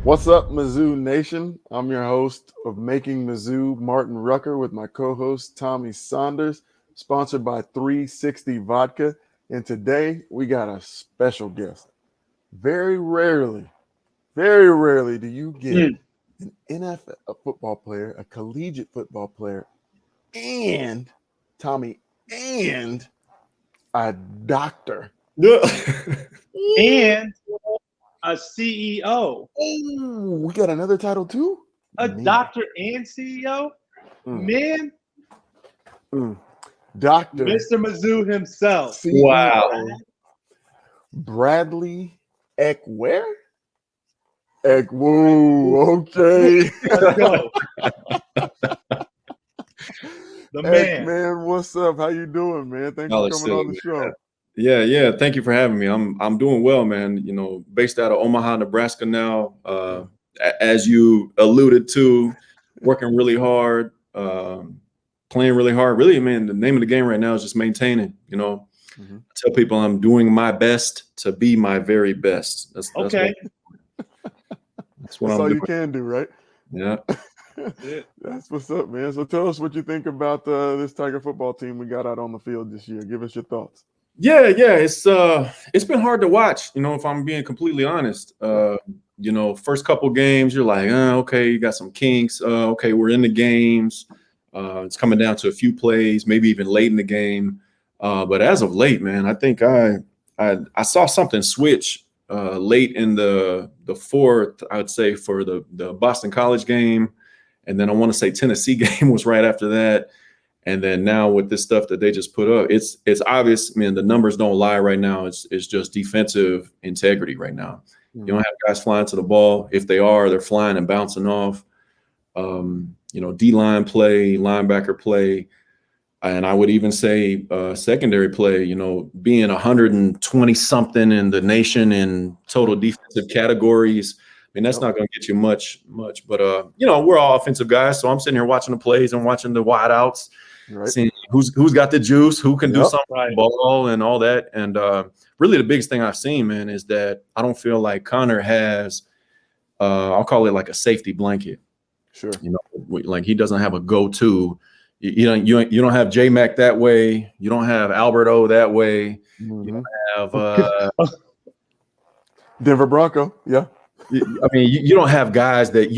What's up, Mizzou Nation? I'm your host of Making Mizzou, Martin Rucker, with my co-host Tommy Saunders, sponsored by 360 Vodka. And today we got a special guest. Very rarely do you get an NFL football player, a collegiate football player, and Tommy, and a doctor. And a CEO. Oh, we got another title too? A doctor and CEO? Man, Doctor Mr. Mizzou himself. CEO, Wow. Bradley Ekwerekwu. Okay. Let's go. The man. Man, what's up? How you doing, man? Thanks Oh, for it's coming on the silly, show. Yeah. Thank you for having me. I'm doing well, man. You know, based out of Omaha, Nebraska now. As you alluded to, working really hard, playing really hard. Really, man, the name of the game right now is just maintaining. You know, I tell people I'm doing my best to be my very best. That's Okay. That's what I'm all doing. you can do, right? Yeah. That's what's up, man. So tell us what you think about this Tiger football team we got out on the field this year. Give us your thoughts. Yeah. It's been hard to watch, you know, if I'm being completely honest. You know, first couple games, you're like, okay, you got some kinks. Okay, we're in the games. It's coming down to a few plays, maybe even late in the game. But as of late, man, I think I saw something switch late in the fourth, I would say, for the Boston College game. And then I want to say Tennessee game was right after that. And then now with this stuff that they just put up, it's obvious. I mean, the numbers don't lie right now. It's just defensive integrity right now. You don't have guys flying to the ball. If they are, they're flying and bouncing off. You know, D-line play, linebacker play, and I would even say secondary play, you know, being 120-something in the nation in total defensive categories. I mean, that's not going to get you much. But, you know, we're all offensive guys, so I'm sitting here watching the plays and watching the wideouts, seeing who's got the juice, who can do something with the ball and all that. And really the biggest thing I've seen, man, is that I don't feel like Connor has, I'll call it like a safety blanket. Sure. You know, like he doesn't have a go-to. You don't have J-Mac that way. You don't have Alberto that way. You don't have Denver Bronco. Yeah. I mean, you don't have guys that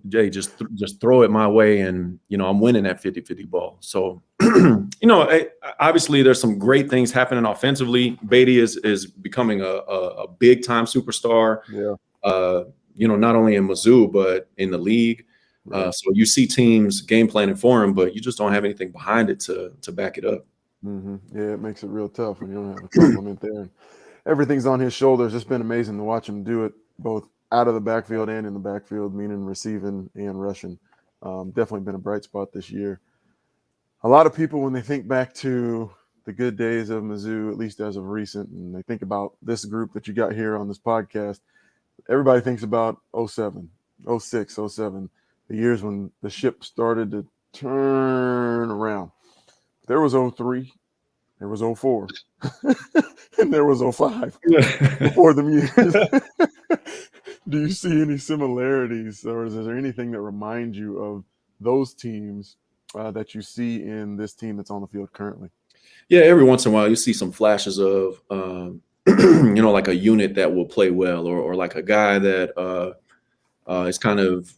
Jay, just throw it my way and, you know, I'm winning that 50-50 ball. So, you know, obviously there's some great things happening offensively. Beatty is becoming a big-time superstar, you know, not only in Mizzou, but in the league. So you see teams game planning for him, but you just don't have anything behind it to back it up. Yeah, it makes it real tough when you don't have a compliment there. And everything's on his shoulders. It's been amazing to watch him do it both out of the backfield and in the backfield, meaning receiving and rushing. Definitely been a bright spot this year. A lot of people, when they think back to the good days of Mizzou, at least as of recent, and they think about this group that you got here on this podcast, everybody thinks about 07, 06, 07, the years when the ship started to turn around. There was 03, there was 04, and there was 05 before them years. Do you see any similarities, or is there anything that reminds you of those teams that you see in this team that's on the field currently? Yeah, every once in a while you see some flashes of, you know, like a unit that will play well, or like a guy that is kind of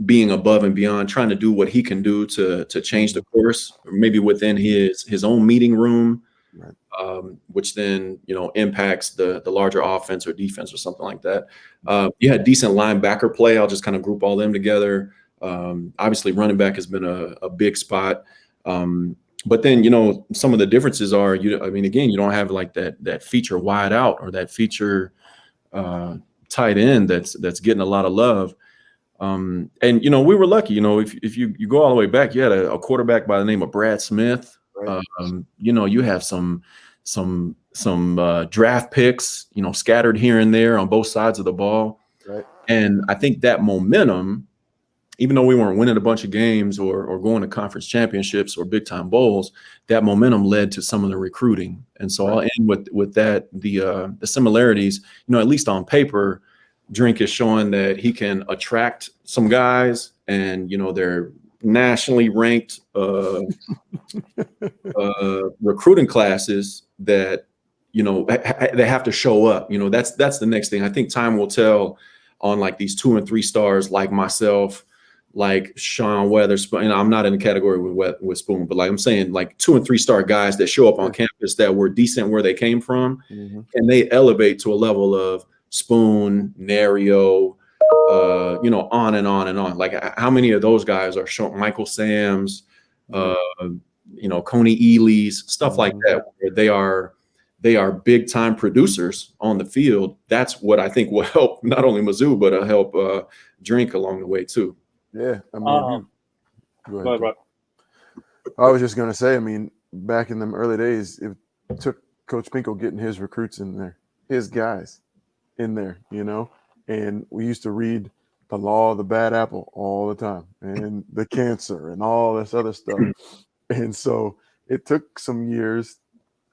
being above and beyond, trying to do what he can do to change the course, or maybe within his own meeting room. Which then, you know, impacts the larger offense or defense or something like that. You had decent linebacker play. I'll just kind of group all them together. Obviously, running back has been a big spot. But then, you know, some of the differences are, I mean, again, you don't have like that feature wide out or that feature tight end that's getting a lot of love. And, you know, we were lucky, you know, if you go all the way back, you had a quarterback by the name of Brad Smith. You know, you have some draft picks, you know, scattered here and there on both sides of the ball. And I think that momentum, even though we weren't winning a bunch of games or going to conference championships or big time bowls, that momentum led to some of the recruiting. And so I'll end with that, the similarities, you know, at least on paper, Drink is showing that he can attract some guys, and they're nationally ranked recruiting classes that they have to show up. That's the next thing. I think time will tell on like these 2 and 3 stars like myself, like Sean Weatherspoon. And I'm not in the category with Spoon, but like I'm saying, like 2 and 3 star guys that show up on campus that were decent where they came from, and they elevate to a level of Spoon, Nario, on and on and on. Like how many of those guys are shown? Michael Sams, Coney Ely's, stuff like that, where they are big time producers on the field. That's what I think will help not only Mizzou, but help Drink along the way too. Yeah, I mean, go ahead. Go ahead, Rob. I was just gonna say, I mean, back in them early days, it took Coach Pinkel getting his recruits in there, his guys in there, and we used to read the Law of the Bad Apple all the time, and the cancer and all this other stuff. And so it took some years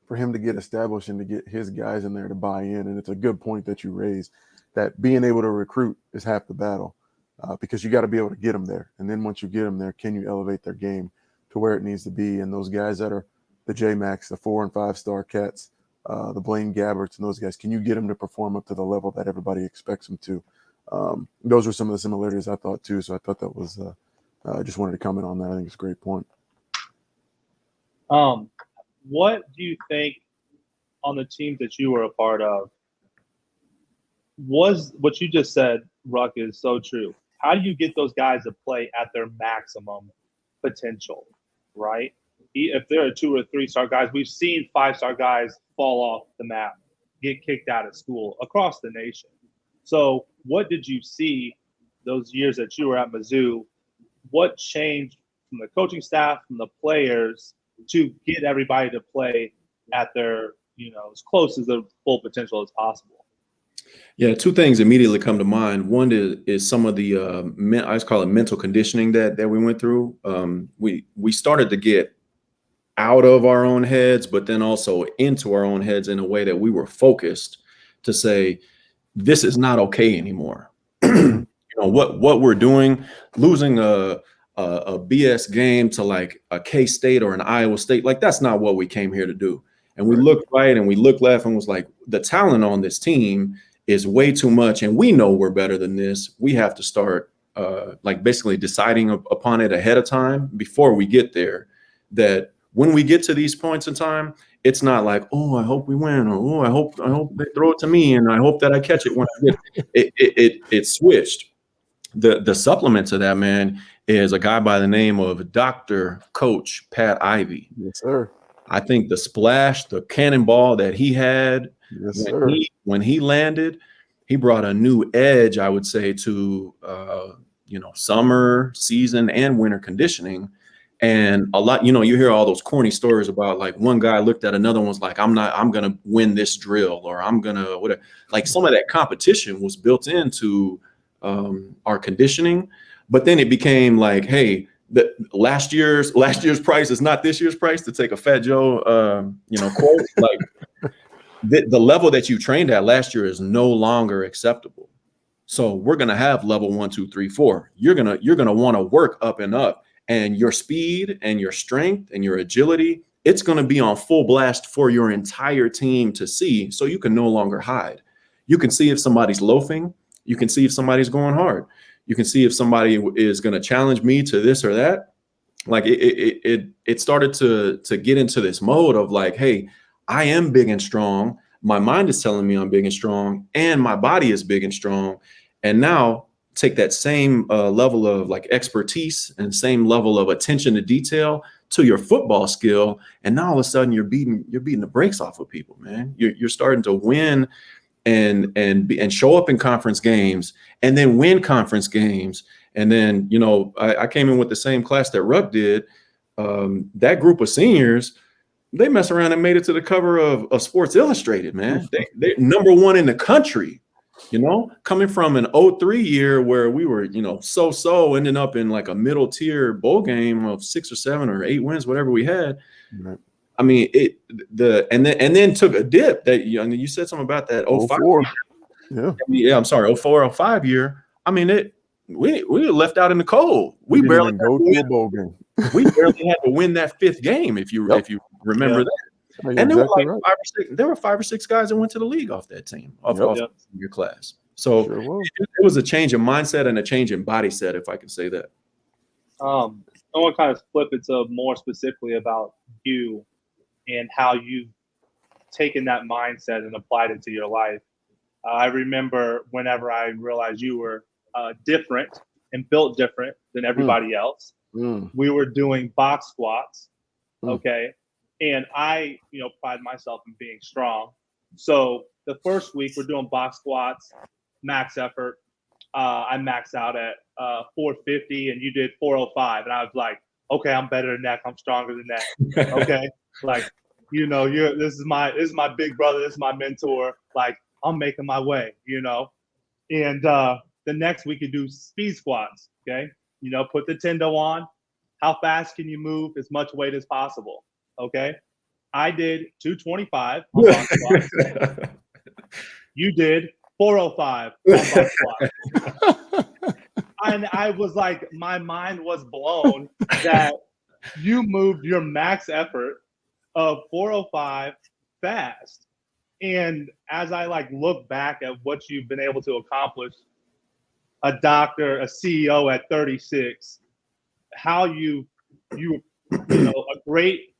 for him to get established and to get his guys in there to buy in. And it's a good point that you raise, that being able to recruit is half the battle, because you got to be able to get them there. And then once you get them there, can you elevate their game to where it needs to be? And those guys that are the J-Max, the 4 and 5 star cats, the Blaine Gabberts and those guys, can you get them to perform up to the level that everybody expects them to? Those were some of the similarities I thought too. So I thought that was, I just wanted to comment on that. I think it's a great point. What do you think on the teams that you were a part of was what you just said, Ruck, is so true. How do you get those guys to play at their maximum potential, right? If there are 2 or 3 star guys, we've seen 5-star guys fall off the map, get kicked out of school across the nation. So what did you see those years that you were at Mizzou? What changed from the coaching staff, from the players, to get everybody to play at their, as close as their full potential as possible? Yeah, 2 things immediately come to mind. One is some of the I just call it mental conditioning that we went through. We started to get out of our own heads, but then also into our own heads in a way that we were focused to say, this is not okay anymore. What we're doing, losing a BS game to like a K-State or an Iowa State, like that's not what we came here to do. And we looked right and we looked left and was like, the talent on this team is way too much, and we know we're better than this. We have to start like basically deciding upon it ahead of time before we get there, that when we get to these points in time, it's not like, oh, I hope we win, or oh, I hope they throw it to me, and I hope that I catch it when I get it. It switched. The supplement to that, man, is a guy by the name of Dr. Coach Pat Ivy. Yes, sir. I think the splash, the cannonball that he had, yes, sir. When he landed, he brought a new edge, I would say, to summer, season, and winter conditioning. And a lot, you hear all those corny stories about like one guy looked at another one was like, I'm gonna win this drill, or I'm gonna whatever. Like some of that competition was built into our conditioning, but then it became like, hey, the last year's price is not this year's price, to take a Fat Joe quote. Like the level that you trained at last year is no longer acceptable. So we're gonna have level 1, 2, 3, 4. You're gonna want to work up and up. And your speed and your strength and your agility, it's going to be on full blast for your entire team to see, so you can no longer hide. You can see if somebody's loafing. You can see if somebody's going hard. You can see if somebody is going to challenge me to this or that. Like it started to get into this mode of like, hey, I am big and strong. My mind is telling me I'm big and strong, and my body is big and strong. And now take that same level of like expertise and same level of attention to detail to your football skill, and now all of a sudden you're beating the brakes off of people, man. You're starting to win and show up in conference games, and then win conference games. And then I came in with the same class that Ruck did. That group of seniors, they mess around and made it to the cover of Sports Illustrated, man. They're number 1 in the country. Coming from an 0-3 year where we were, so ending up in like a middle tier bowl game of 6 or 7 or 8 wins, whatever we had. Right. I mean, and then took a dip that you said something about that 0-5. Yeah. I'm sorry, 04, 05 year. I mean, we were left out in the cold. We didn't barely even go to a bowl game. we barely had to win that 5th game if you remember that. Oh, And there exactly were like 5 or 6 guys that went to the league off that team, off your class. So Sure it was a change of mindset and a change in body set, if I can say that. I want to kind of flip it to more specifically about you and how you've taken that mindset and applied it to your life. I remember whenever I realized you were different and built different than everybody else, we were doing box squats, okay? And I, pride myself in being strong. So the first week we're doing box squats, max effort. I maxed out at 450 and you did 405. And I was like, okay, I'm better than that. I'm stronger than that. Okay. Like, this is my big brother. This is my mentor. Like, I'm making my way, And the next we could do speed squats. Okay. Put the Tendo on. How fast can you move as much weight as possible? Okay. I did 225 on box squats. You did 405 on box squats. And I was like, my mind was blown that you moved your max effort of 405 fast. And as I look back at what you've been able to accomplish, a doctor, a CEO at 36, how you a great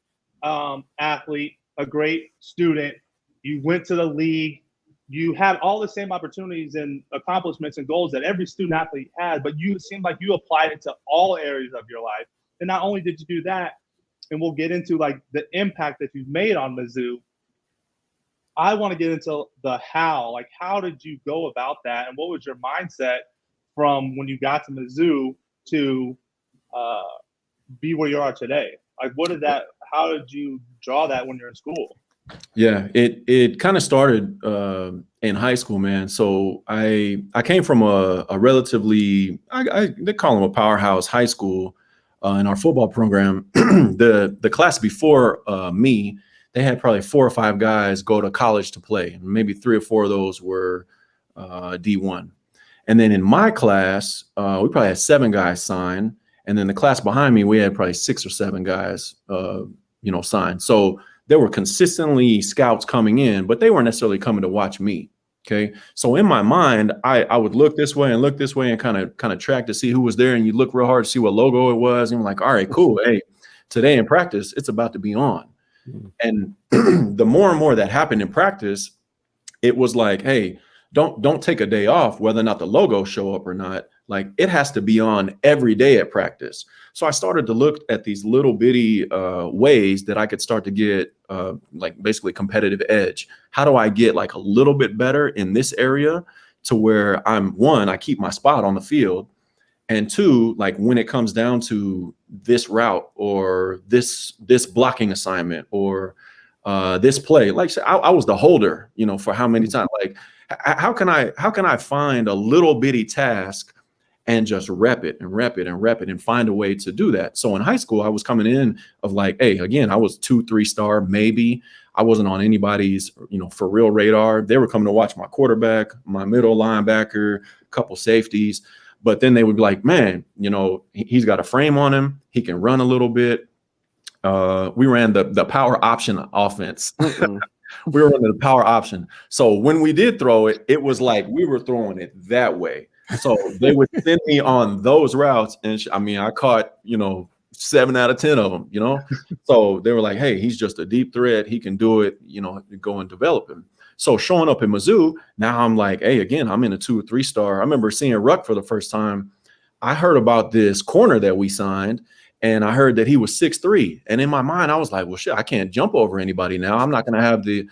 athlete, a great student, you went to the league, you had all the same opportunities and accomplishments and goals that every student athlete had, but you seemed like you applied it to all areas of your life. And not only did you do that, and we'll get into the impact that you've made on Mizzou, I want to get into the how. How did you go about that? And what was your mindset from when you got to Mizzou to be where you are today? How did you draw that when you're in school? Yeah, it kind of started in high school, man. So I came from a relatively, they call them a powerhouse high school in our football program. The class before me, they had probably 4 or 5 guys go to college to play. Maybe 3 or 4 of those were D1. And then in my class, we probably had 7 guys sign. And then the class behind me, we had probably 6 or 7 guys, sign. So there were consistently scouts coming in, but they weren't necessarily coming to watch me. Okay. So in my mind, I would look this way and kind of track to see who was there. And you look real hard to see what logo it was. And you're like, all right, cool. Hey, today in practice, it's about to be on. And the more and more that happened in practice, it was like, hey, don't take a day off, whether or not the logo show up or not. It has to be on every day at practice. So I started to look at these little bitty ways that I could start to get basically competitive edge. How do I get a little bit better in this area to where I keep my spot on the field, and 2, when it comes down to this route or this blocking assignment or this play, I was the holder, for how many times, how can I find a little bitty task and just rep it and find a way to do that. So in high school, I was coming in of hey, again, I was 2-3 star, maybe. I wasn't on anybody's, for real radar. They were coming to watch my quarterback, my middle linebacker, a couple safeties. But then they would be like, man, he's got a frame on him. He can run a little bit. We ran the power option offense. We were running the power option. So when we did throw it, it was we were throwing it that way. So they would send me on those routes. And I caught, 7 out of 10 of them, So they were like, hey, he's just a deep threat. He can do it, go and develop him. So showing up in Mizzou, now I'm like, hey, again, I'm in a 2 or 3 star. I remember seeing Rucker for the first time. I heard about this corner that we signed, and I heard that he was 6'3". And in my mind, I was like, well, shit, I can't jump over anybody now. I'm not gonna have the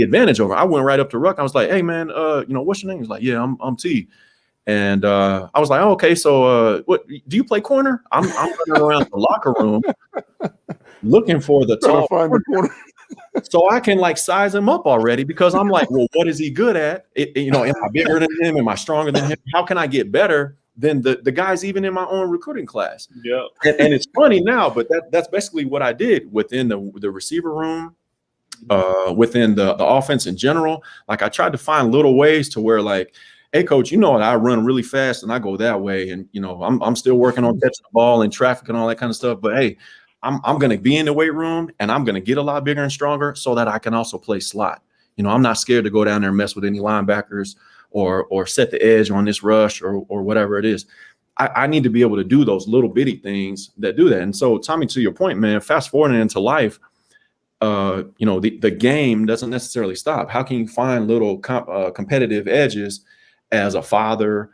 advantage over. I went right up to Rucker. I was like, hey man, what's your name? He's like, yeah, I'm T. And I was like, oh, okay, so what do you play corner? I'm running around the locker room looking for the tall corner. So I can size him up already, because I'm like, well, what is he good at? Am I bigger than him? Am I stronger than him? How can I get better than the guys even in my own recruiting class? Yeah. And it's funny now, but that's basically what I did within the receiver room. within the offense in general. Like I tried to find little ways to where like, hey coach, you know what, I run really fast and I go that way. And you know, I'm still working on catching the ball and traffic and all that kind of stuff. But hey, I'm gonna be in the weight room and I'm gonna get a lot bigger and stronger so that I can also play slot. You know, I'm not scared to go down there and mess with any linebackers or set the edge on this rush or whatever it is. I need to be able to do those little bitty things that do that. And so, Tommy, to your point, man, fast forwarding into life, you know, the game doesn't necessarily stop. How can you find little competitive edges as a father,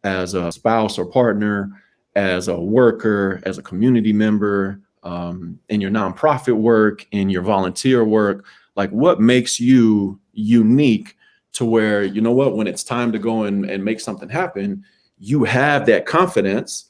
as a spouse or partner, as a worker, as a community member, in your nonprofit work, in your volunteer work? Like, what makes you unique to where, you know what, when it's time to go and make something happen, you have that confidence,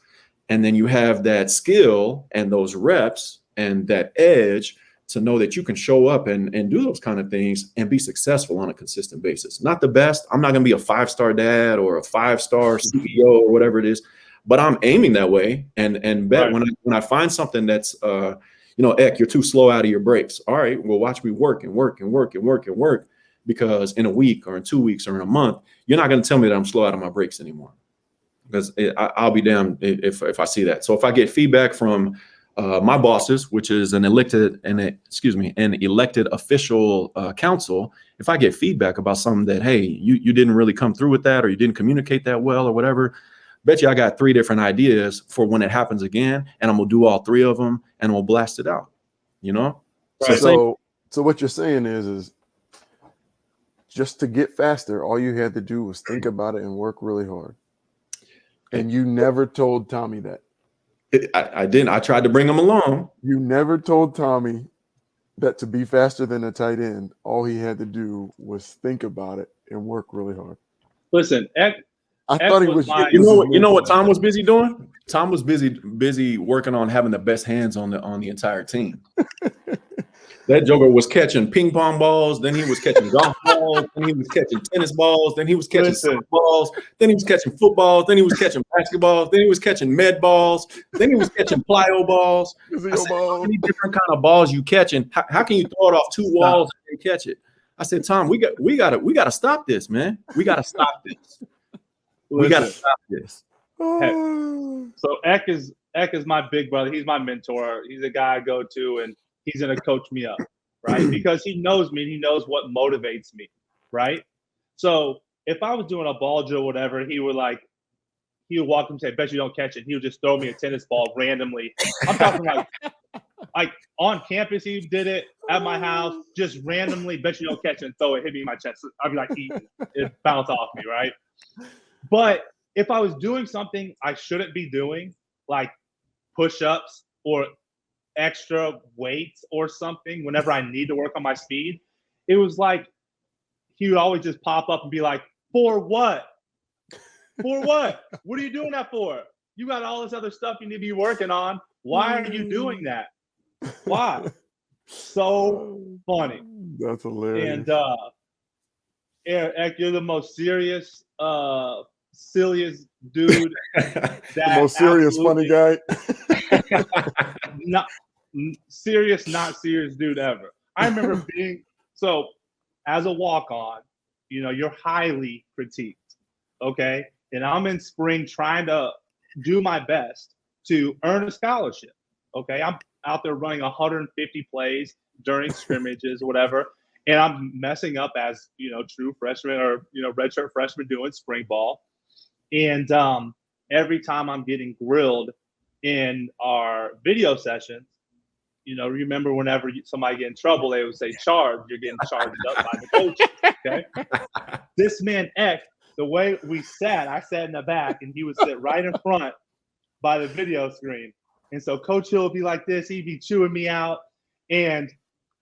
and then you have that skill and those reps and that edge to know that you can show up and do those kind of things and be successful on a consistent basis. Not the best. I'm not going to be a 5-star dad or a 5-star CEO or whatever it is, but I'm aiming that way. And bet right. when I find something that's, you know, Ek, you're too slow out of your breaks. All right, well, watch me work and work and work and work and work, because in a week or in 2 weeks or in a month, you're not going to tell me that I'm slow out of my breaks anymore. Because I'll be damned if I see that. So if I get feedback from my bosses, which is an elected official council, if I get feedback about something that, hey, you didn't really come through with that, or you didn't communicate that well or whatever, bet you I got 3 different ideas for when it happens again, and I'm gonna do all 3 of them and we'll blast it out, you know? Right. So what you're saying is just to get faster, all you had to do was think about it and work really hard. And you never told Tommy that. I didn't. I tried to bring him along. You never told Tommy that to be faster than a tight end, all he had to do was think about it and work really hard. Listen, I thought he was. You know what Tom was busy doing? Tom was busy working on having the best hands on the entire team. That joker was catching ping pong balls, then he was catching golf balls, then he was catching tennis balls, then he was catching balls, then he was catching footballs, then he was catching basketballs, then he was catching med balls, then he was catching plyo balls. I said, how many different kind of balls you catching? How can you throw it off 2 walls and catch it? I said, Tom, we gotta stop this, man. We gotta stop this. We gotta stop this. So Ek is my big brother. He's my mentor. He's the guy I go to, and he's going to coach me up, right? Because he knows me and he knows what motivates me, right? So if I was doing a ball drill or whatever, he would walk up and say, bet you don't catch it. He would just throw me a tennis ball randomly. I'm talking like on campus, he did it at my house, just randomly, bet you don't catch it, and throw it, hit me in my chest. I'd be like, it bounced off me, right? But if I was doing something I shouldn't be doing, like push-ups or extra weights or something, whenever I need to work on my speed, it was like he would always just pop up and be like, for what? For what? What are you doing that for? You got all this other stuff you need to be working on. Why are you doing that? Why? So funny. That's hilarious. And Eric, you're the most serious, silliest dude. The most serious, funny guy. not serious dude ever. I remember so as a walk-on, you know, you're highly critiqued, okay? And I'm in spring trying to do my best to earn a scholarship, okay? I'm out there running 150 plays during scrimmages or whatever, and I'm messing up as, you know, true freshman or, you know, redshirt freshman doing spring ball. And every time I'm getting grilled in our video sessions, you know, remember whenever somebody get in trouble, they would say, charge, you're getting charged up by the coaches, okay? This man, Ek, the way we sat, I sat in the back, and he would sit right in front by the video screen. And so Coach Hill would be like this, he'd be chewing me out, and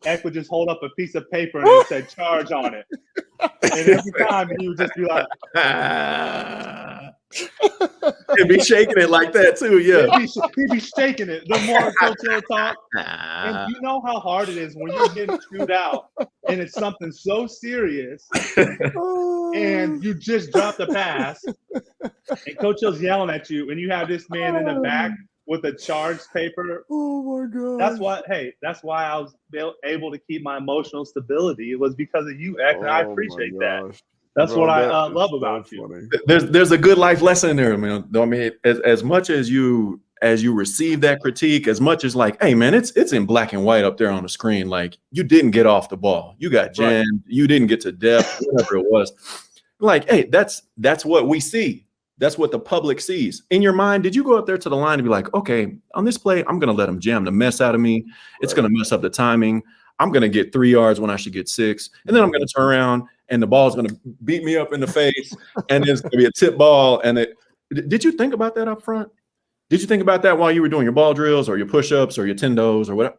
Ek would just hold up a piece of paper and it would say, charge on it. And every time he would just be like, he'd be shaking it like that too, yeah. He'd be shaking it. The more Coach Hill talk, and you know how hard it is when you're getting chewed out and it's something so serious, and you just dropped a pass, and Coach Hill's yelling at you, and you have this man in the back with the charge paper. Oh my god! That's why I was able to keep my emotional stability. It was because of you, Ek, and I appreciate that. That's Bro, what I that is love so about funny. you. There's a good life lesson in there, man. I mean, as much as you receive that critique, as much as like, hey man, it's in black and white up there on the screen. Like, you didn't get off the ball, you got jammed, right. You didn't get to depth, whatever it was. Like, hey, that's what we see. That's what the public sees. In your mind, did you go up there to the line and be like, okay, on this play, I'm going to let him jam the mess out of me. It's going to mess up the timing. I'm going to get 3 yards when I should get 6. And then I'm going to turn around and the ball is going to beat me up in the face. And it's going to be a tip ball. And did you think about that up front? Did you think about that while you were doing your ball drills or your push-ups or your tendos or whatever?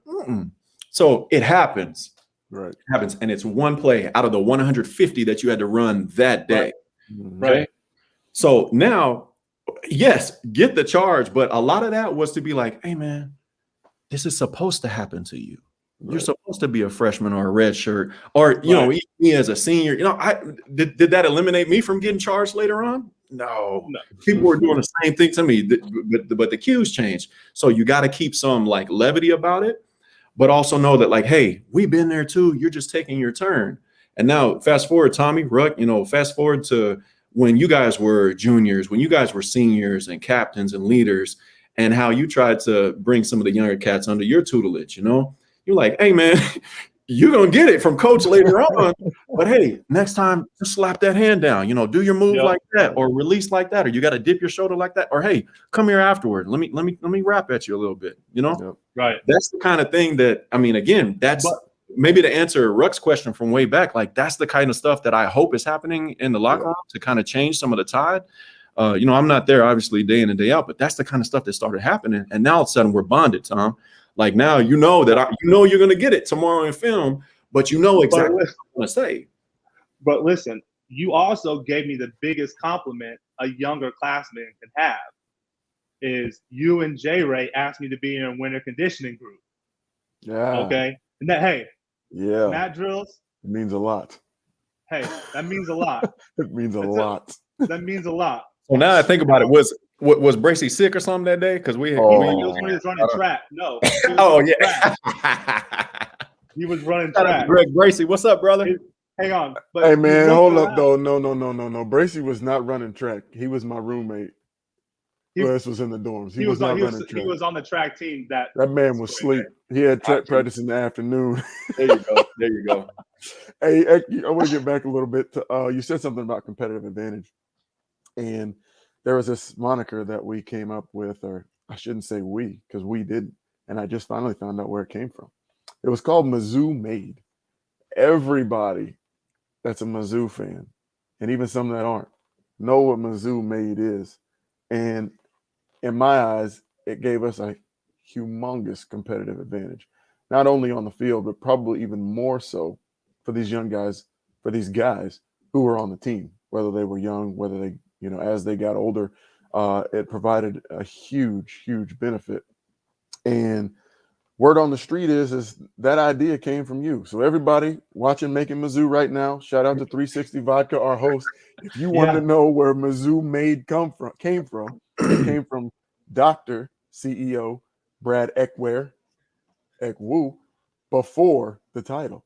So it happens. Right. It happens. And it's one play out of the 150 that you had to run that day. Right. Okay? So now, yes, get the charge, but a lot of that was to be like, hey, man, this is supposed to happen to you. You're supposed to be a freshman or a red shirt, or, you know, me as a senior. You know, did that eliminate me from getting charged later on? No. People were doing the same thing to me, but the cues changed. So you got to keep some like levity about it, but also know that like, hey, we've been there too. You're just taking your turn. And now fast forward, Tommy, Ruck, you know, fast forward to when you guys were juniors, when you guys were seniors and captains and leaders, and how you tried to bring some of the younger cats under your tutelage, you know, you're like, hey, man, you're going to get it from coach later on. But hey, next time, just slap that hand down, you know, do your move like that or release like that, or you got to dip your shoulder like that. Or, hey, come here afterward. Let me rap at you a little bit, you know? Right. That's the kind of thing that, I mean, again, that's maybe to answer Ruck's question from way back, like that's the kind of stuff that I hope is happening in the locker room to kind of change some of the tide. You know, I'm not there obviously day in and day out, but that's the kind of stuff that started happening. And now all of a sudden we're bonded, Tom. Like now, you know that you know you're going to get it tomorrow in film, but you know exactly what I'm going to say. But listen, you also gave me the biggest compliment a younger classman can have is you and J Ray asked me to be in a winter conditioning group. Yeah. Okay. And that, hey, yeah, mat drills. It means a lot. Hey, that means a lot. It means a lot. That means a lot. Well, now I think about it, was Bracy sick or something that day? Because he was running track. No. He was running track. Greg Bracy, what's up, brother? Hang on. But hey, man, hold up, though. No. Bracy was not running track. He was my roommate. Who else was in the dorms? He was not running track. He was on the track team. That man was asleep. He had track practice in the afternoon. There you go. Hey, I want to get back a little bit to you said something about competitive advantage. And there was this moniker that we came up with, or I shouldn't say we, because we didn't. And I just finally found out where it came from. It was called Mizzou Made. Everybody that's a Mizzou fan, and even some that aren't, know what Mizzou Made is. And in my eyes, it gave us a humongous competitive advantage, not only on the field, but probably even more so for these young guys, for these guys who were on the team, whether they were young, whether they, you know, as they got older, it provided a huge benefit. And word on the street is that idea came from you. So everybody watching Making Mizzou right now, shout out to 360 Vodka, our host. If you want to know where Mizzou Made came from, it came from Dr. CEO Brad Ekwerekwu before the title.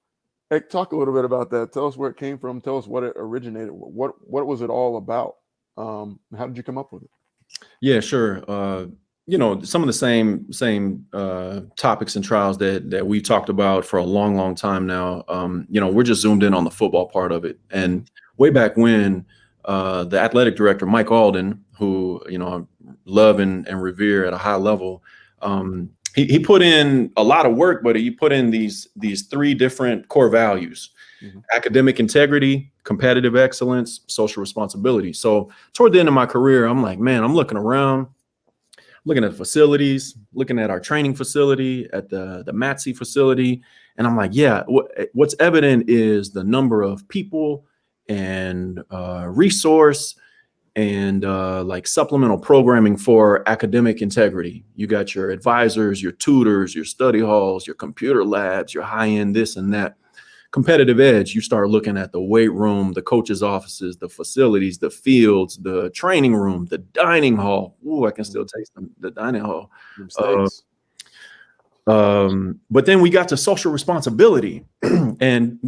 Ek, talk a little bit about that. Tell us where it came from. Tell us what it originated. What was it all about? How did you come up with it? Yeah, sure. You know, some of the same topics and trials that we talked about for a long time now. You know, we're just zoomed in on the football part of it. And way back when, the athletic director, Mike Alden, who, you know, I love and revere at a high level, he put in a lot of work, but he put in these 3 different core values: academic integrity, competitive excellence, social responsibility. So toward the end of my career, I'm like, man, I'm looking around, looking at the facilities, looking at our training facility, at the MATC facility. And I'm like, yeah, what's evident is the number of people and resource and like supplemental programming for academic integrity. You got your advisors, your tutors, your study halls, your computer labs, your high-end this and that. competitive edge, you start looking at the weight room, the coaches' offices, the facilities, the fields, the training room, the dining hall. Ooh, I can still taste the dining hall. But then we got to social responsibility and,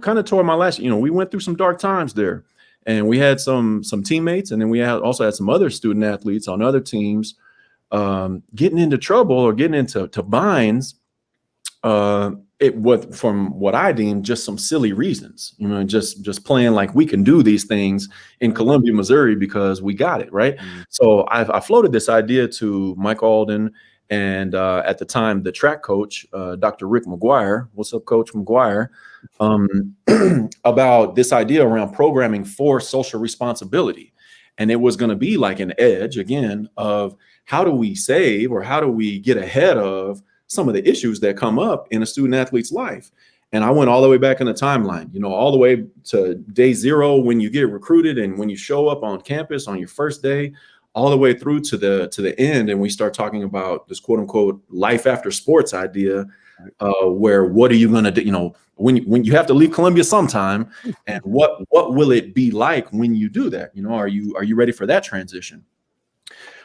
kind of toward my last, we went through some dark times there, and we had some teammates, and then we also had some other student athletes on other teams getting into trouble or getting into binds. From what I deemed just some silly reasons, just playing like we can do these things in Columbia, Missouri, because we got it right. So I floated this idea to Mike Alden and at the time the track coach, Dr. Rick McGuire. What's up, Coach McGuire? About this idea around programming for social responsibility, and it was going to be like an edge again of how do we save or how do we get ahead of some of the issues that come up in a student athlete's life. And I went all the way back in the timeline, all the way to day 0 when you get recruited and when you show up on campus on your first day, all the way through to the end. And we start talking about this quote unquote life after sports idea, where what are you going to do, when you have to leave Columbia sometime, and what will it be like when you do that? Are you ready for that transition?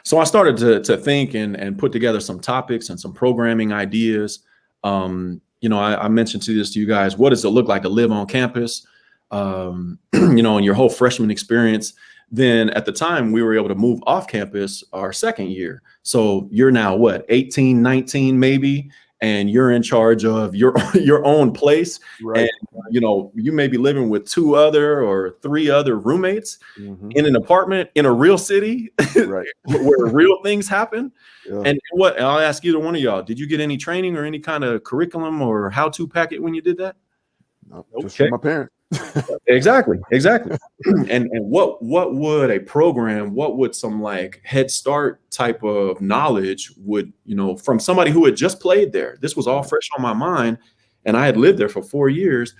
So I started to think and put together some topics and some programming ideas. I mentioned this to you guys. What does it look like to live on campus? In your whole freshman experience. Then at the time we were able to move off campus our second year. So you're now 18, 19 maybe, and you're in charge of your own place. Right. And you may be living with 2 other or 3 other roommates in an apartment in a real city, right, where real things happen. Yeah. And I'll ask either one of y'all, did you get any training or any kind of curriculum or how-to packet when you did that? No, just from my parents. Exactly. And what would a program, what would some like Head Start type of knowledge would, from somebody who had just played there? This was all fresh on my mind, and I had lived there for 4 years.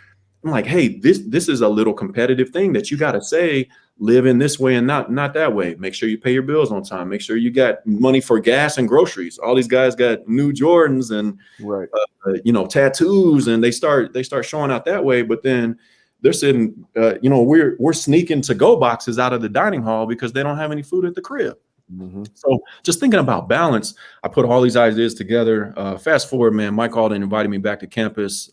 I'm like, hey, this is a little competitive thing that you got to say, live in this way and not that way. Make sure you pay your bills on time. Make sure you got money for gas and groceries. All these guys got new Jordans and tattoos, and they start showing out that way. But then they're sitting, we're sneaking to-go boxes out of the dining hall because they don't have any food at the crib. So just thinking about balance, I put all these ideas together. Fast forward, man, Mike Alden invited me back to campus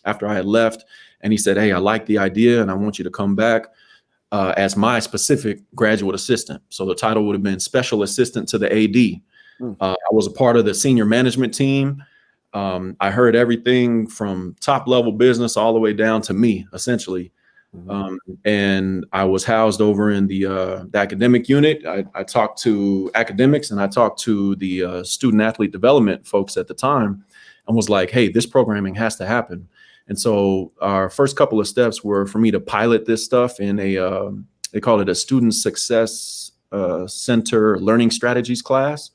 after I had left, and he said, hey, I like the idea and I want you to come back as my specific graduate assistant. So the title would have been Special Assistant to the AD. I was a part of the senior management team. I heard everything from top level business all the way down to me, essentially. And I was housed over in the academic unit. I talked to academics and I talked to the student athlete development folks at the time and was like, hey, this programming has to happen. And so our first couple of steps were for me to pilot this stuff in they call it a student success center learning strategies class.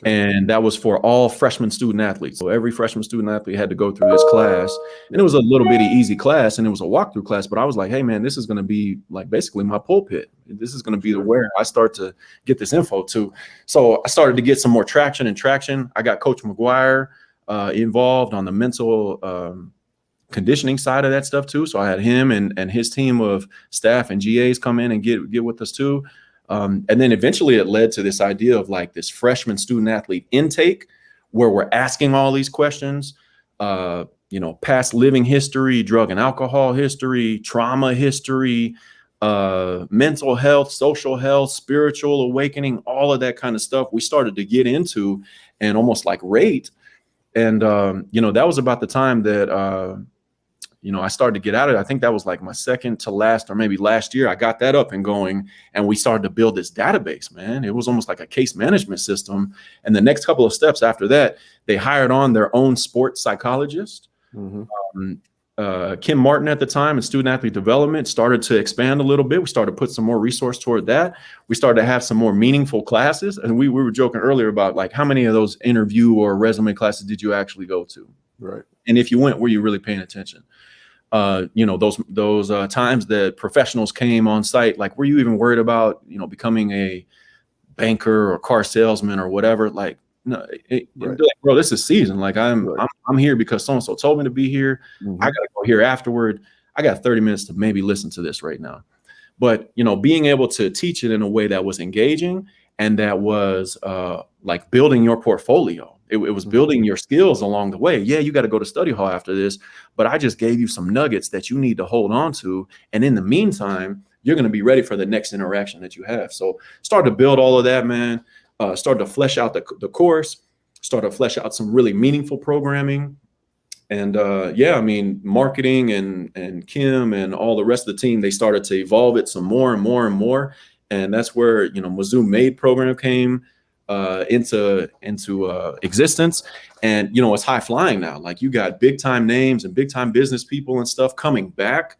And that was for all freshman student athletes. So every freshman student athlete had to go through this class, and it was a little bitty easy class, and it was a walkthrough class. But I was like, hey man, this is going to be like basically my pulpit. This is going to be the where I start to get this info to. So I started to get some more traction. I got Coach McGuire involved on the mental conditioning side of that stuff too. So I had him and his team of staff and GAs come in and get with us too. And then eventually it led to this idea of like this freshman student athlete intake where we're asking all these questions, past living history, drug and alcohol history, trauma history, mental health, social health, spiritual awakening, all of that kind of stuff we started to get into and almost like rate. And, that was about the time that, I started to get out of it. I think that was like my second to last or maybe last year. I got that up and going and we started to build this database, man. It was almost like a case management system. And the next couple of steps after that, they hired on their own sports psychologist. Kim Martin at the time in student athlete development started to expand a little bit. We started to put some more resource toward that. We started to have some more meaningful classes. And we were joking earlier about like how many of those interview or resume classes did you actually go to? Right. And if you went, were you really paying attention? Those times that professionals came on site, like, were you even worried about, becoming a banker or car salesman or whatever? Like, No, Right. like, bro, this is season. Like I'm Right. I'm here because so and so told me to be here. Mhm. I gotta go here afterward. I got 30 minutes to maybe listen to this right now. But being able to teach it in a way that was engaging and that was like building your portfolio. It was building your skills along the way. Yeah, you got to go to study hall after this, but I just gave you some nuggets that you need to hold on to. And in the meantime, you're going to be ready for the next interaction that you have. So start to build all of that, man. Start to flesh out the course, start to flesh out some really meaningful programming. And yeah, I mean, marketing and Kim and all the rest of the team, they started to evolve it some more and more and more. And that's where, Mizzou Made program came into existence. And, it's high flying now. Like you got big time names and big time business people and stuff coming back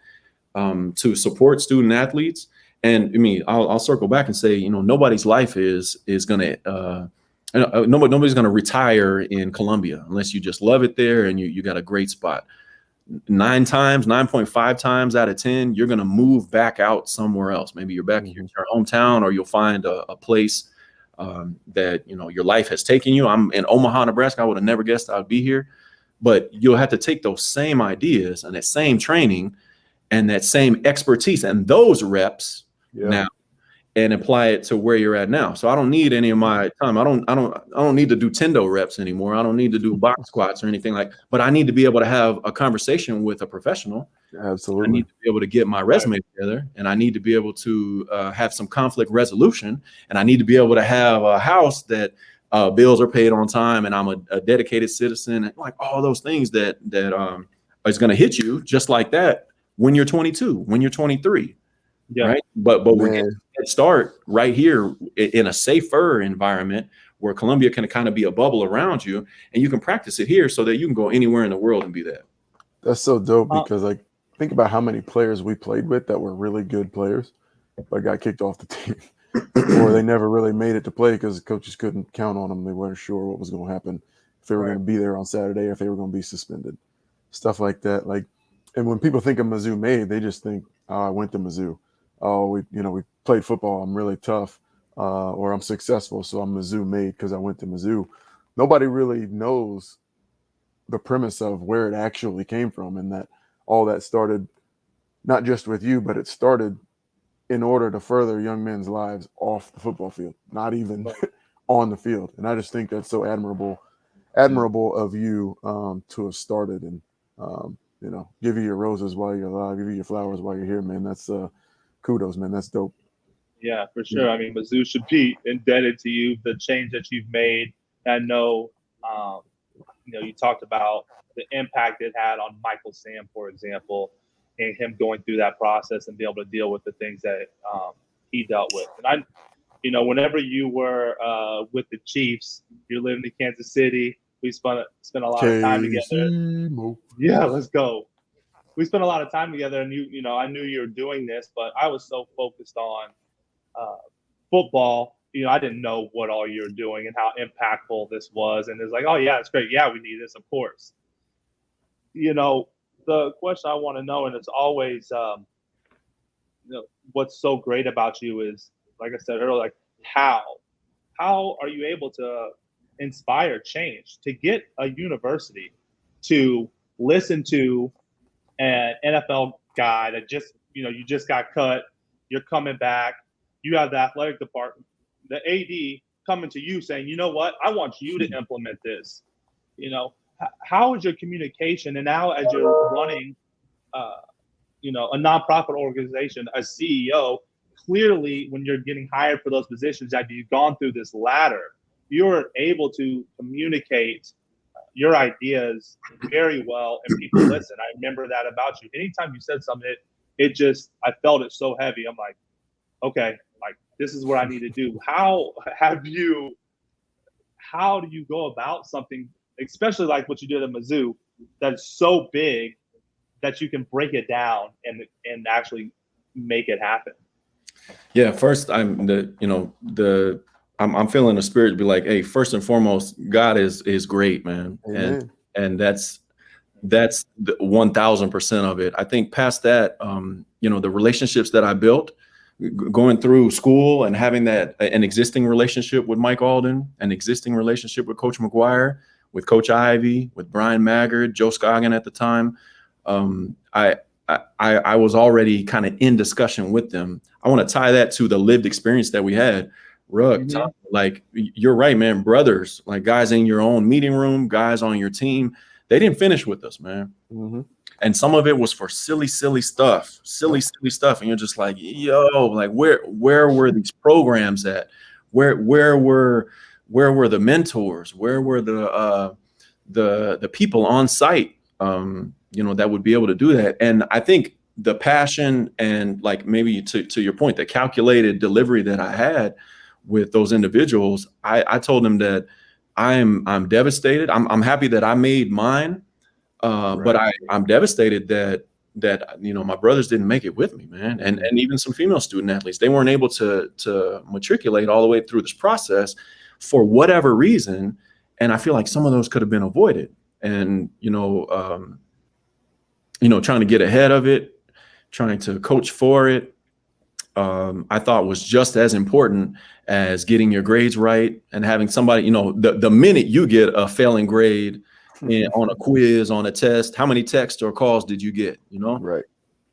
to support student athletes. And I mean, I'll circle back and say, nobody's life is going to nobody's going to retire in Columbia unless you just love it there and you got a great spot. 9.5 times out of 10, you're going to move back out somewhere else. Maybe you're back in your hometown, or you'll find a place that, your life has taken you. I'm in Omaha, Nebraska. I would have never guessed I'd be here, but you'll have to take those same ideas and that same training and that same expertise and those reps now and apply it to where you're at now. So I don't need any of my time. I don't need to do Tendo reps anymore. I don't need to do box squats or anything but I need to be able to have a conversation with a professional. Absolutely. I need to be able to get my resume together, and I need to be able to have some conflict resolution, and I need to be able to have a house that bills are paid on time, and I'm a dedicated citizen, and like all those things that is going to hit you just like that when you're 22, when you're 23. Yeah. Right. But we're getting a start right here in a safer environment where Columbia can kind of be a bubble around you, and you can practice it here so that you can go anywhere in the world and be that. That's so dope because like think about how many players we played with that were really good players, but got kicked off the team or they never really made it to play because coaches couldn't count on them. They weren't sure what was going to happen, if they were going to be there on Saturday, or if they were going to be suspended, stuff like that. Like, and when people think of Mizzou Made, they just think, oh, I went to Mizzou. Oh, we played football. I'm really tough, or I'm successful, so I'm Mizzou Made because I went to Mizzou. Nobody really knows the premise of where it actually came from, and that all that started not just with you, but it started in order to further young men's lives off the football field, not even on the field. And I just think that's so admirable of you to have started and give you your roses while you're alive, give you your flowers while you're here, man. That's kudos, man. That's dope. Yeah, for sure. I mean, Mizzou should be indebted to you, the change that you've made. I know, you talked about the impact it had on Michael Sam, for example, and him going through that process and be able to deal with the things that he dealt with. And whenever you were with the Chiefs, you're living in Kansas City. We spent a lot of time together. Yeah, let's go. We spent a lot of time together, and I knew you were doing this, but I was so focused on football. I didn't know what all you were doing and how impactful this was. And it's like, oh yeah, it's great. Yeah, we need this, of course. The question I want to know, and it's always, what's so great about you is, like I said earlier, like how are you able to inspire change, to get a university to listen to an NFL guy that just, you just got cut, you're coming back, you have the athletic department, the AD coming to you saying, you know what, I want you to implement this. How is your communication? And now as you're running, a nonprofit organization, a CEO, clearly when you're getting hired for those positions, after you've gone through this ladder, you're able to communicate your ideas very well, and people listen. I remember that about you. Anytime you said something, I felt it so heavy. I'm like, okay, like this is what I need to do. How do you go about something, especially like what you did at Mizzou, that's so big that you can break it down and actually make it happen? Yeah, first I'm feeling the spirit to be like, hey, first and foremost, God is great, man. Amen. And that's the 1000% of it. I think past that, the relationships that I built going through school and having an existing relationship with Mike Alden, an existing relationship with Coach McGuire, with Coach Ivy, with Brian Maggard, Joe Scoggin at the time, I was already kind of in discussion with them. I want to tie that to the lived experience that we had. Ruck, like, you're right, man. Brothers, like guys in your own meeting room, guys on your team, they didn't finish with us, man. And some of it was for silly stuff. And you're just like, yo, like where were these programs at? Where were the mentors? Where were the people on site, that would be able to do that? And I think the passion and, like, maybe to your point, the calculated delivery that I had with those individuals, I told them that I'm devastated. I'm happy that I made mine. But I'm devastated that my brothers didn't make it with me, man. And even some female student athletes, they weren't able to matriculate all the way through this process for whatever reason. And I feel like some of those could have been avoided. And, trying to get ahead of it, trying to coach for it, I thought was just as important as getting your grades right and having somebody, the minute you get a failing grade on a quiz, on a test, how many texts or calls did you get, Right.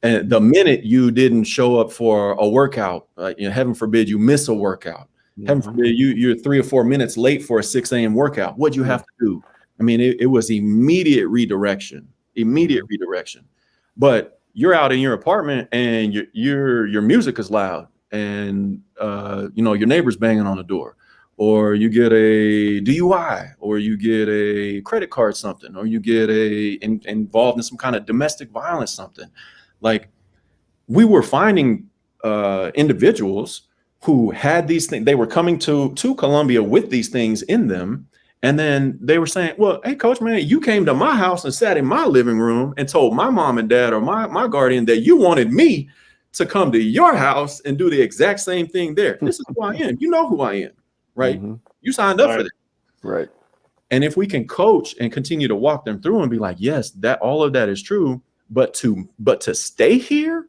And the minute you didn't show up for a workout, heaven forbid you miss a workout, heaven forbid you're 3 or 4 minutes late for a 6 a.m. workout, what'd you have to do? I mean, it was immediate redirection. But you're out in your apartment and your music is loud and your neighbor's banging on the door, or you get a DUI, or you get a credit card something, or you get involved in some kind of domestic violence something. Like, we were finding individuals who had these things. They were coming to Columbia with these things in them. And then they were saying, well, hey, coach, man, you came to my house and sat in my living room and told my mom and dad or my guardian that you wanted me to come to your house and do the exact same thing there. This is who I am. You know who I am, right? You signed up for that. Right. And if we can coach and continue to walk them through and be like, yes, that all of that is true, but to stay here,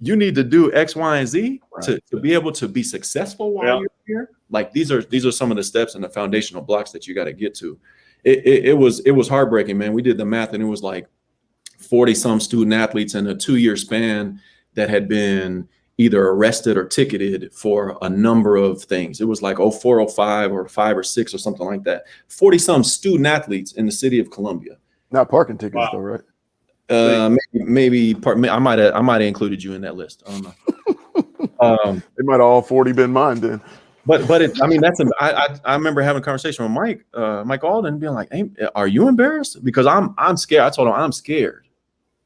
you need to do X, Y, and Z to be able to be successful while you're here. Like, these are some of the steps and the foundational blocks that you got to get to. It was heartbreaking, man. We did the math and it was like 40 some student athletes in a 2-year span that had been either arrested or ticketed for a number of things. It was like 04, 05 or 5 or 6 or something like that. 40 some student athletes in the city of Columbia. Not parking tickets though, right? Maybe I might have included you in that list. I don't know. They might have all 40 been mine then. But I remember having a conversation with Mike Alden, being like, hey, are you embarrassed? Because I'm scared. I told him I'm scared.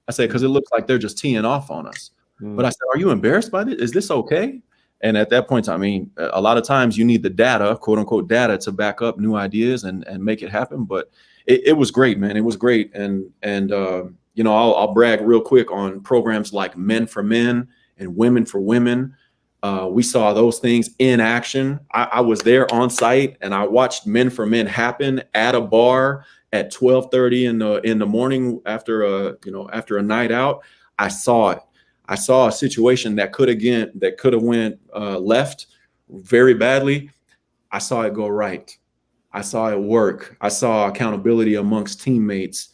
I said, because it looks like they're just teeing off on us. But I said, are you embarrassed by this? Is this okay? And at that point, I mean, a lot of times you need the data, quote unquote data, to back up new ideas and make it happen. But it was great, man. It was great. And I'll brag real quick on programs like Men for Men and Women for Women. We saw those things in action. I was there on site and I watched Men for Men happen at a bar at 12:30 in the morning after a night out. I saw it. I saw a situation that could have went left very badly. I saw it go right. I saw it work. I saw accountability amongst teammates,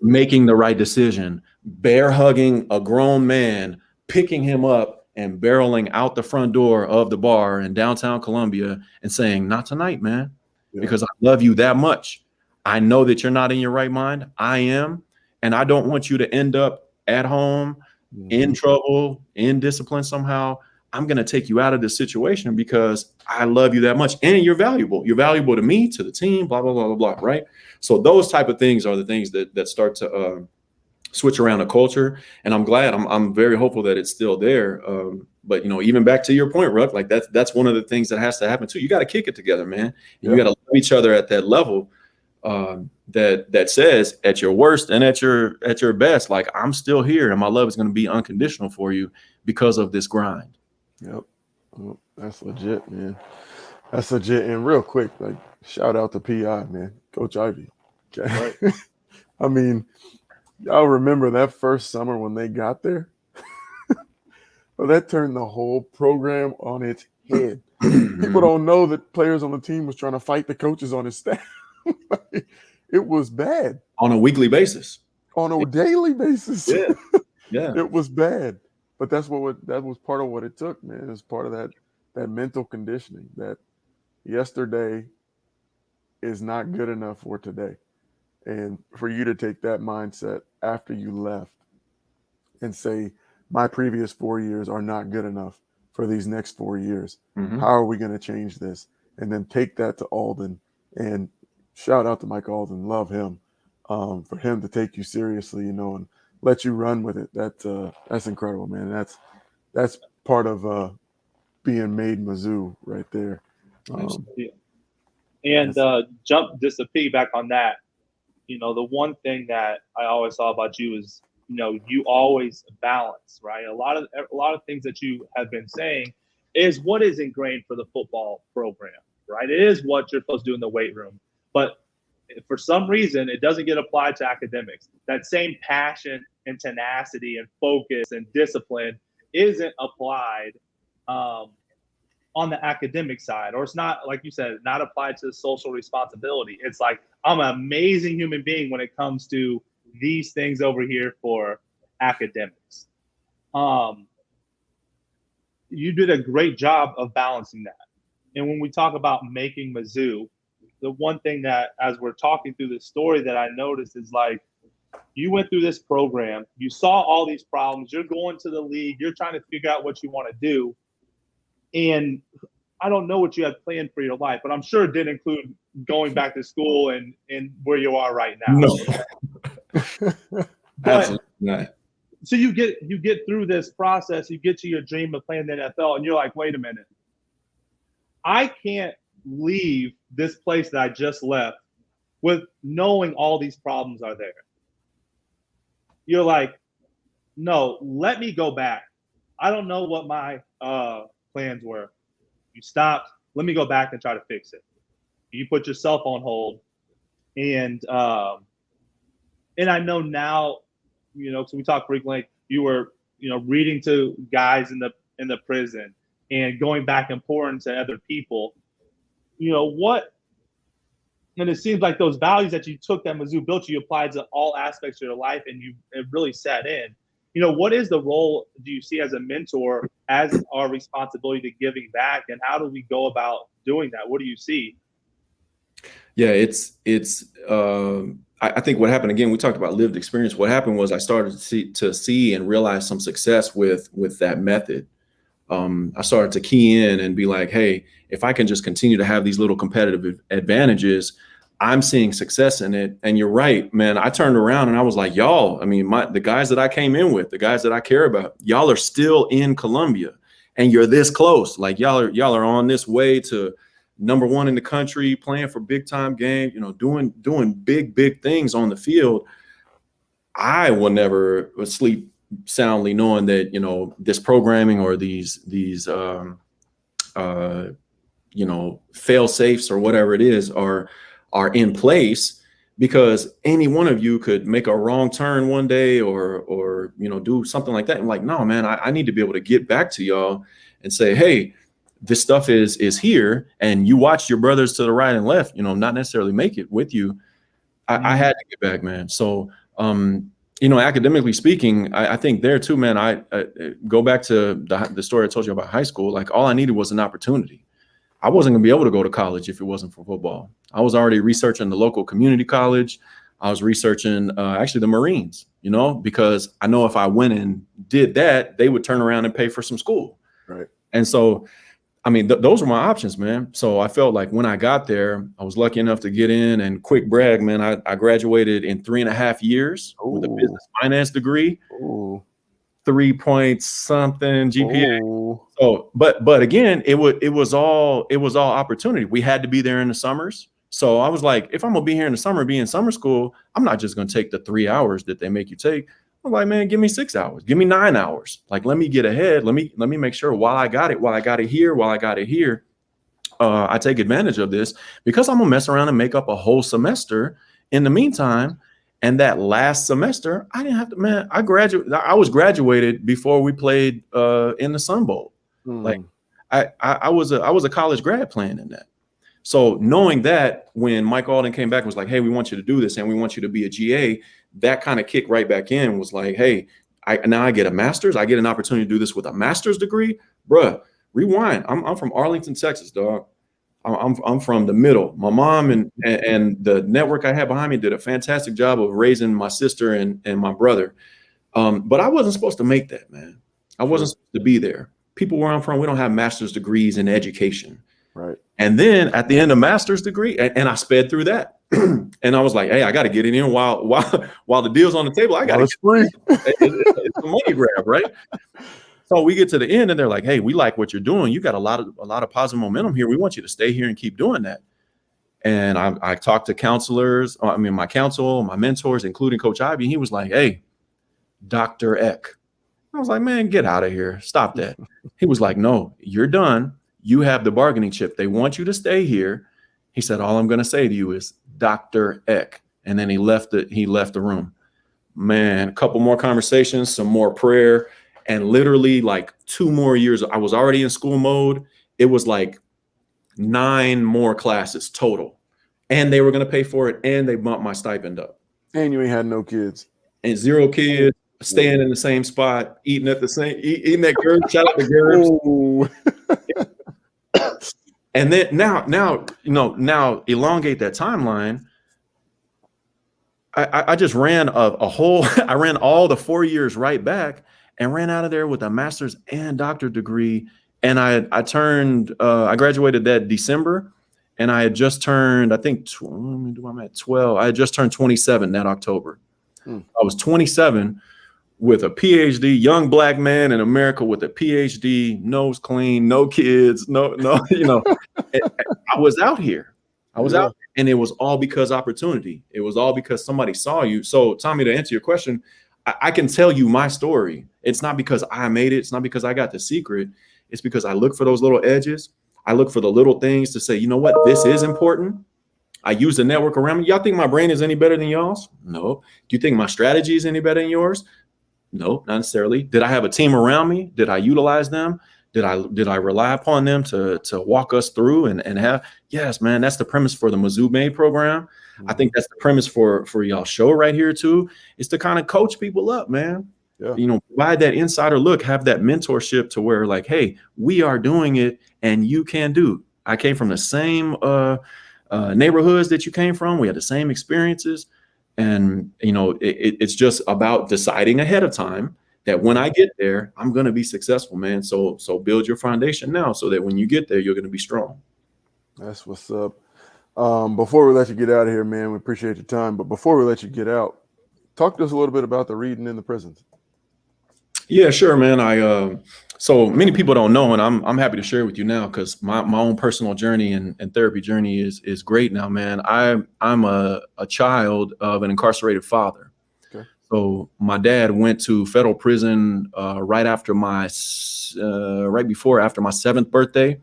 making the right decision, bear hugging a grown man, picking him up and barreling out the front door of the bar in downtown Columbia and saying, not tonight, man, because I love you that much. I know that you're not in your right mind. I am. And I don't want you to end up at home in trouble, in discipline somehow. I'm going to take you out of this situation because I love you that much. And you're valuable. You're valuable to me, to the team, blah, blah, blah, blah, blah. Right. So those type of things are the things that start to switch around the culture. And I'm glad, I'm very hopeful that it's still there. But, even back to your point, Ruck, like that's one of the things that has to happen too. You got to kick it together, man. You got to love each other at that level. That says at your worst and at your best, like, I'm still here and my love is going to be unconditional for you because of this grind. Yep. Well, that's legit, man. That's legit. And real quick, like, shout out to PI, man, Coach Ivy. Okay. Right. I mean, y'all remember that first summer when they got there? Well, that turned the whole program on its head. People don't know that players on the team was trying to fight the coaches on his staff. It was bad on a weekly basis. on a daily basis. Yeah. Yeah. It was bad, but that was part of what it took, man. It was part of that mental conditioning that yesterday is not good enough for today. And for you to take that mindset after you left and say, my previous 4 years are not good enough for these next 4 years. Mhm. How are we going to change this? And then take that to Alden, and shout out to Mike Alden. Love him. For him to take you seriously, and let you run with it. That's incredible, man. That's part of being made Mizzou right there. And jump just to piggyback on that, the one thing that I always saw about you is, you always balance, right? A lot of things that you have been saying is what is ingrained for the football program, right? It is what you're supposed to do in the weight room, but for some reason, it doesn't get applied to academics. That same passion and tenacity and focus and discipline isn't applied on the academic side, or it's not, like you said, not applied to social responsibility. It's like, I'm an amazing human being when it comes to these things over here for academics. You did a great job of balancing that. And when we talk about making Mizzou, the one thing that, as we're talking through this story, that I noticed is like, you went through this program, you saw all these problems, you're going to the league, you're trying to figure out what you want to do. And I don't know what you had planned for your life, but I'm sure it did include going back to school and where you are right now. No. Absolutely not. So you get through this process, you get to your dream of playing the NFL, and you're like, wait a minute. I can't leave this place that I just left with knowing all these problems are there. You're like, no, let me go back. I don't know what my plans were. You stopped. Let me go back and try to fix it. You put yourself on hold, and I know now, so we talk frequently. You were, reading to guys in the prison and going back and pouring to other people. What? And it seems like those values that you took that Mizzou built, you applied to all aspects of your life, and it really set in. What is the role do you see as a mentor, as our responsibility to giving back, and how do we go about doing that? What do you see? Yeah, I think what happened, again, we talked about lived experience. What happened was I started to see and realize some success with that method. I started to key in and be like, hey, if I can just continue to have these little competitive advantages, I'm seeing success in it. And you're right, man. I turned around and I was like, y'all, the guys that I came in with, the guys that I care about, y'all are still in Columbia and you're this close. Like y'all are on this way to #1 in the country, playing for big time games, doing big things on the field. I will never sleep soundly knowing that, this programming or these fail safes or whatever it is are in place, because any one of you could make a wrong turn one day or do something like that. I'm like, no, man, I need to be able to get back to y'all and say, hey, this stuff is here, and you watched your brothers to the right and left, not necessarily make it with you. I had to get back, man. So, academically speaking, I think there too, man, I go back to the story I told you about high school. Like, all I needed was an opportunity. I wasn't gonna be able to go to college if it wasn't for football. I was already researching the local community college. I was researching actually the Marines, because I know if I went and did that, they would turn around and pay for some school. Right. And so, those were my options, man. So I felt like when I got there, I was lucky enough to get in, and quick brag, man, I graduated in 3.5 years with a business finance degree. 3 point something GPA. Ooh. So, but again, it was all opportunity. We had to be there in the summers. So I was like, if I'm gonna be here in the summer, be in summer school, I'm not just gonna take the 3 hours that they make you take. I'm like, man, give me 6 hours, give me 9 hours. Like, let me get ahead. Let me make sure while I got it here, I take advantage of this, because I'm gonna mess around and make up a whole semester in the meantime. And that last semester, I didn't have to, man, I was graduated before we played in the Sun Bowl. Like I was a college grad playing in that. So knowing that when Mike Alden came back and was like, hey, we want you to do this and we want you to be a GA, that kind of kicked right back in, was like, hey, now I get a master's. I get an opportunity to do this with a master's degree. Bruh, rewind. I'm from Arlington, Texas, dog. I'm from the middle. My mom and the network I had behind me did a fantastic job of raising my sister and my brother. But I wasn't supposed to make that, man. I wasn't supposed to be there. People where I'm from, we don't have master's degrees in education. Right. And then at the end of master's degree, and I sped through that. And I was like, hey, I got to get it in while the deal's on the table. I got to. It's free. It's a money grab, right? So we get to the end and they're like, hey, we like what you're doing. You got a lot of positive momentum here. We want you to stay here and keep doing that. And I talked to counselors, my counsel, my mentors, including Coach Ivy. And he was like, hey, Dr. Eck. I was like, man, get out of here. Stop that. He was like, no, you're done. You have the bargaining chip. They want you to stay here. He said, all I'm going to say to you is Dr. Eck. And then he left the room. Man, a couple more conversations, some more prayer. And literally like 2 more years, I was already in school mode. It was like 9 more classes total. And they were going to pay for it. And they bumped my stipend up. And you ain't had no kids. And 0 kids, staying in the same spot, eating at GERB. Shout out to GERB. And then now elongate that timeline. I just ran I ran all the 4 years right back and ran out of there with a master's and doctorate degree. And I graduated that December, and I had just turned, I think, I'm at 12. I had just turned 27 that October. I was 27 with a PhD, young black man in America with a PhD, nose clean, no kids, no, I was out here. Out, and it was all because opportunity. It was all because somebody saw you. So, Tommy, to answer your question, I can tell you my story. It's not because I made it. It's not because I got the secret. It's because I look for those little edges. I look for the little things to say, you know what, this is important. I use the network around me. Y'all think my brain is any better than y'all's? No. Do you think my strategy is any better than yours? No, not necessarily. Did I have a team around me? Did I utilize them? Did I rely upon them to walk us through and have? Yes, man, that's the premise for the Mizzou Made program. I think that's the premise for y'all show right here too, is to kind of coach people up, man. Yeah. Provide that insider look, have that mentorship to where like, hey, we are doing it and you can do. I came from the same neighborhoods that you came from. We had the same experiences. And, it's just about deciding ahead of time that when I get there, I'm going to be successful, man. So build your foundation now so that when you get there, you're going to be strong. That's what's up. Before we let you get out of here, man, we appreciate your time. But before we let you get out, talk to us a little bit about the reading in the prisons. Yeah, sure, man. So many people don't know, and I'm happy to share with you now because my own personal journey and therapy journey is great now, man. I'm a child of an incarcerated father. Okay. So my dad went to federal prison right after my 7th birthday,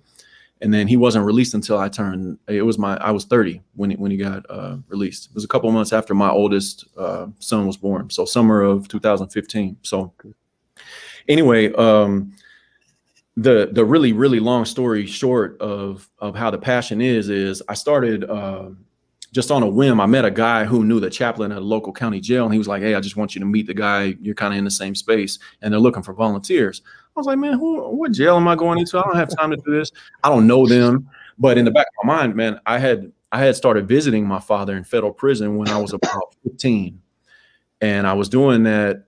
and then he wasn't released until I was 30 when he got released. It was a couple of months after my oldest son was born, so summer of 2015. So. Anyway, the really, really long story short of how the passion is I started just on a whim. I met a guy who knew the chaplain at a local county jail, and he was like, hey, I just want you to meet the guy. You're kind of in the same space, and they're looking for volunteers. I was like, man, what jail am I going into? I don't have time to do this. I don't know them. But in the back of my mind, man, I had started visiting my father in federal prison when I was about 15. And I was doing that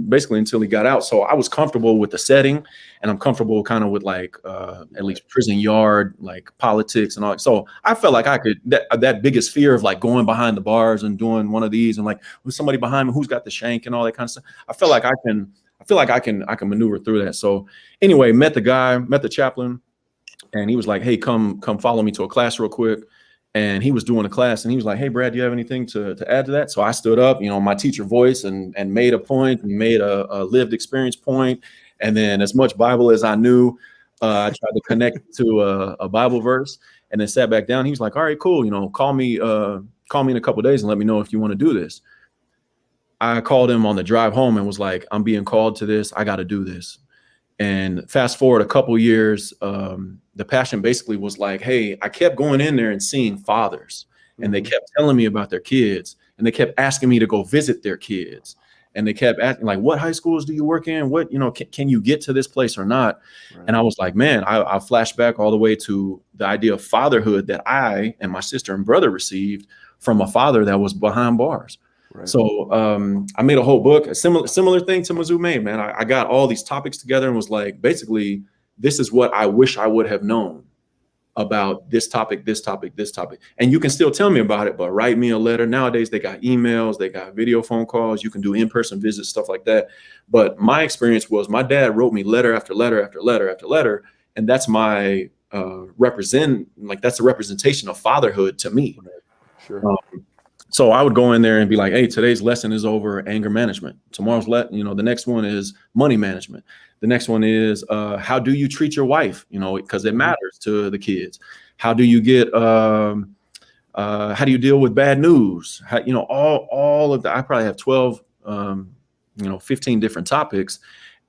basically until he got out. So I was comfortable with the setting, and I'm comfortable kind of with like at least prison yard, like politics and all. So I felt like I could, that biggest fear of like going behind the bars and doing one of these and like with somebody behind me who's got the shank and all that kind of stuff. I feel like I can maneuver through that. So anyway, met the chaplain, and he was like, hey, come follow me to a class real quick. And he was doing a class, and he was like, hey, Brad, do you have anything to add to that? So I stood up, my teacher voice and made a point and made a lived experience point. And then as much Bible as I knew, I tried to connect to a Bible verse, and then sat back down. He was like, all right, cool. Call me in a couple of days and let me know if you want to do this. I called him on the drive home and was like, I'm being called to this. I got to do this. And fast forward a couple years, the passion basically was like, hey, I kept going in there and seeing fathers, and they kept telling me about their kids, and they kept asking me to go visit their kids. And they kept asking, like, what high schools do you work in? What, can you get to this place or not? Right. And I was like, man, I flashed back all the way to the idea of fatherhood that I and my sister and brother received from a father that was behind bars. Right. So I made a whole book, a similar thing to Mizzou made, man. I got all these topics together and was like, basically, this is what I wish I would have known about this topic, this topic, this topic. And you can still tell me about it, but write me a letter. Nowadays, they got emails, they got video phone calls. You can do in-person visits, stuff like that. But my experience was my dad wrote me letter after letter after letter after letter. And that's my that's a representation of fatherhood to me. Sure. So I would go in there and be like, hey, today's lesson is over anger management. Tomorrow's the next one is money management. The next one is how do you treat your wife? Because it matters to the kids. How do you get how do you deal with bad news? All of that. I probably have 12 15 different topics.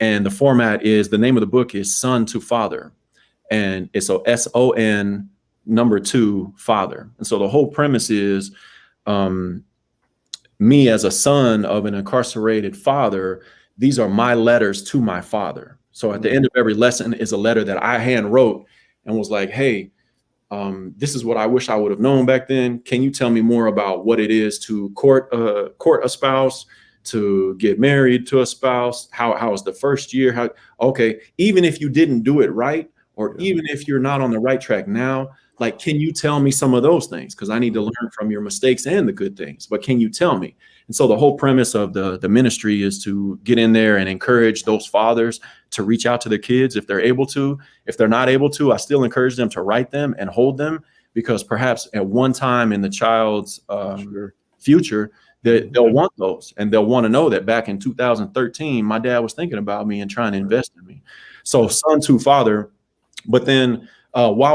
And the format is, the name of the book is Son to Father. And it's a SON number 2 father. And so the whole premise is me as a son of an incarcerated father, these are my letters to my father. So at the end of every lesson is a letter that I hand wrote and was like, hey, this is what I wish I would have known back then. Can you tell me more about what it is to court a spouse, to get married to a spouse? How is the first year? Okay, even if you didn't do it right, or even if you're not on the right track now, like, can you tell me some of those things? Because I need to learn from your mistakes and the good things. But can you tell me? And so the whole premise of the ministry is to get in there and encourage those fathers to reach out to their kids if they're able to. If they're not able to, I still encourage them to write them and hold them, because perhaps at one time in the child's future, they'll want those, and they'll want to know that back in 2013, my dad was thinking about me and trying to invest in me. So son to father. But then while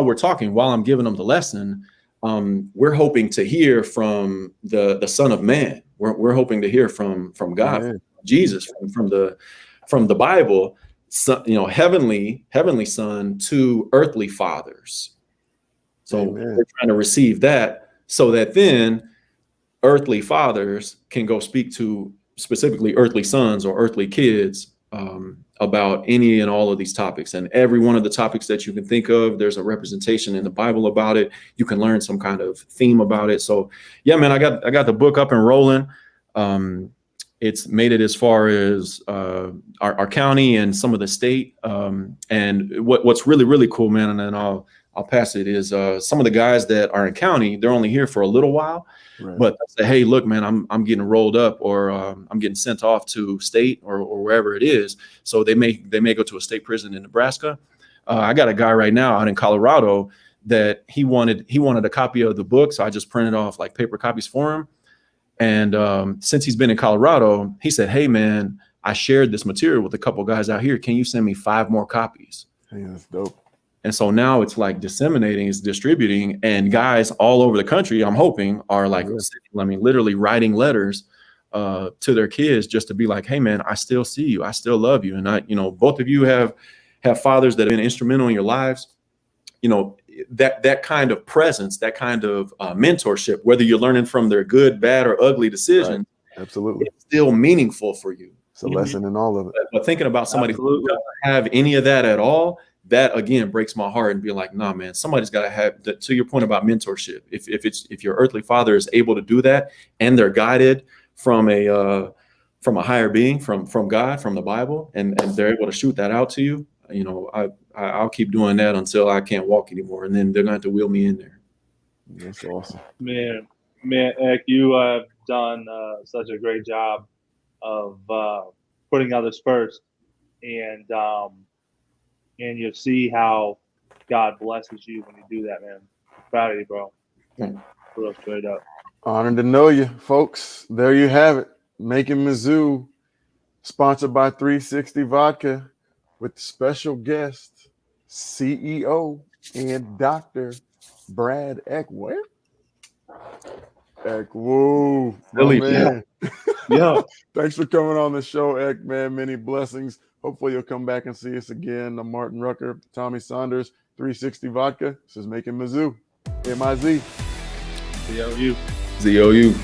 I'm giving them the lesson, we're hoping to hear from the Son of Man. We're hoping to hear from God, from Jesus, from the Bible, heavenly son to earthly fathers. So we're trying to receive that, so that then earthly fathers can go speak to specifically earthly sons or earthly kids about any and all of these topics. And every one of the topics that you can think of, there's a representation in the Bible about it. You can learn some kind of theme about it. So yeah, man, I got the book up and rolling. It's made it as far as our county and some of the state. And what's really, really cool, man, and then I'll pass it, is some of the guys that are in county, they're only here for a little while. Right. But say, hey, look, man, I'm getting rolled up, or I'm getting sent off to state or wherever it is. So they may go to a state prison in Nebraska. I got a guy right now out in Colorado that he wanted a copy of the book, so I just printed off like paper copies for him. And since he's been in Colorado, he said, hey, man, I shared this material with a couple guys out here. Can you send me 5 more copies? Hey, that's dope. And so now it's like disseminating, it's distributing, and guys all over the country, I'm hoping, are like, literally writing letters to their kids just to be like, hey, man, I still see you. I still love you. And both of you have fathers that have been instrumental in your lives. That kind of presence, that kind of mentorship, whether you're learning from their good, bad, or ugly decisions, right. Absolutely, it's still meaningful for you. It's a lesson in all of it. But thinking about somebody who doesn't have any of that at all, that again breaks my heart, and be like, nah, man, somebody's got to have, to your point about mentorship. If your earthly father is able to do that, and they're guided from a higher being, from God, from the Bible, and they're able to shoot that out to you, I'll keep doing that until I can't walk anymore, and then they're going to have to wheel me in there. That's awesome, man. Ek, you have done such a great job of putting others first, and you see how God blesses you when you do that, man. Proud of you, bro. Real straight up. Honored to know you, folks. There you have it. Making Mizzou, sponsored by 360 Vodka, with special guest CEO and Dr. Brad Ekwerekwu. Ekwu, my Philly, man. Yeah. Thanks for coming on the show, Ek, man. Many blessings. Hopefully you'll come back and see us again. I'm Martin Rucker, Tommy Saunders, 360 Vodka. This is Making Mizzou. MIZ. COU. ZOU.